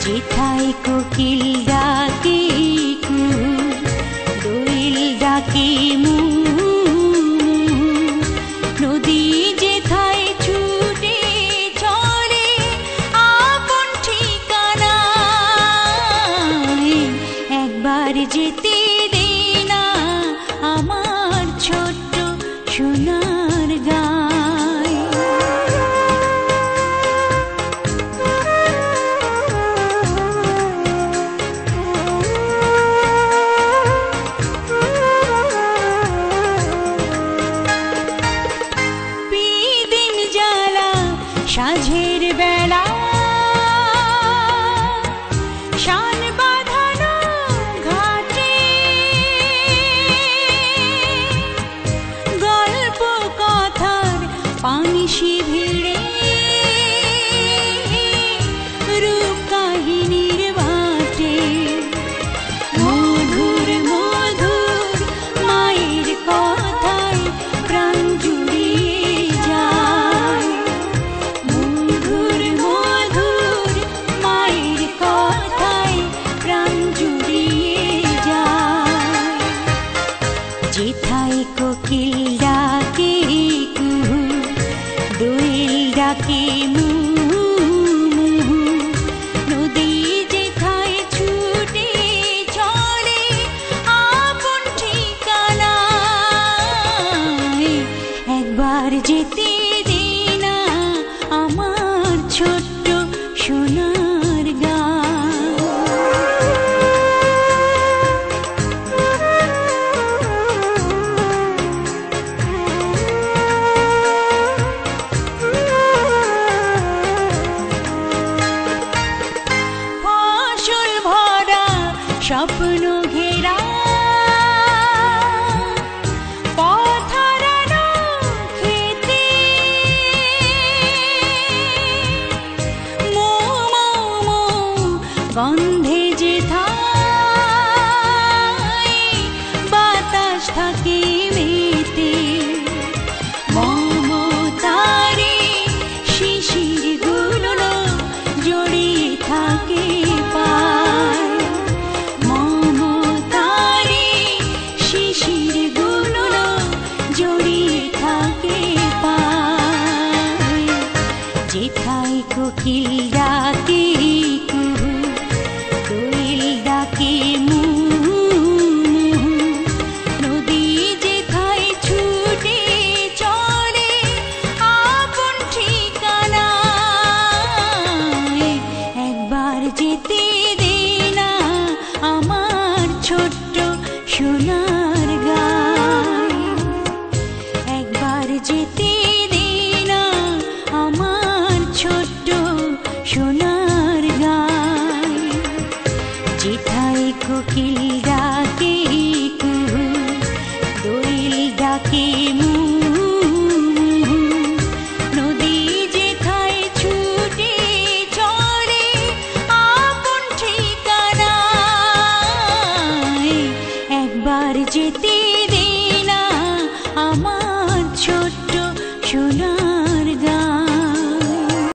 যেথায় কোকিল ডাকে কুহু, দোয়েল ডাকে মু, নদী যেথায় ছুটে চলে আপন ঠিকানায়, একবার যেতে দে না আমার ছোট্ট সোনার গায়। বিদিন জ্বালা সাঁঝের বেলা, শান বাঁধানো ঘাটে, গল্প কথার পানিশি ভিড়ে, রূপ কাহিনীর বাটে, মধুর মধুর মায়ের কথায় প্রাণ জুড়িয়ে যায়, মধুর মধুর মায়ের কথায় প্রাণ জুড়িয়ে যায়। যেথায় কোকিল ডাকে কুহু, দোয়েল ডাকে মু, নদী যেথায় ছুটে চলে আপন ঠিকানায়, একবার যেতে দে না আমার ছোট্ট সোনার গায়। ফসল ভরা স্বপ্ন ঘেরা, পথ হারানো খেতে, মৌ মৌ মৌ গন্ধে যেথায় বাতাস থাকে মেতে, মমতারে শিশির গুলো জড়িয়ে থাকে পায়, মমতারে শিশির গুলো জড়িয়ে থাকে পায়। যেথায় কোকিল ডাকে কুহু, দোয়েল ডাকে মু, নদী যেথায় ছুটে চলে আপন ঠিকানায়, একবার যেতে দে না আমার ছোট্ট সোনার গায়, একবার যেতে দে না আমার ছোট্ট সোনার গায়। যেথায় কোকিল ডাকে কুহু, দোয়েল ডাকে মু, নদী যেথায় ছুটে চলে আপন ঠিকানায়, একবার যেতে দে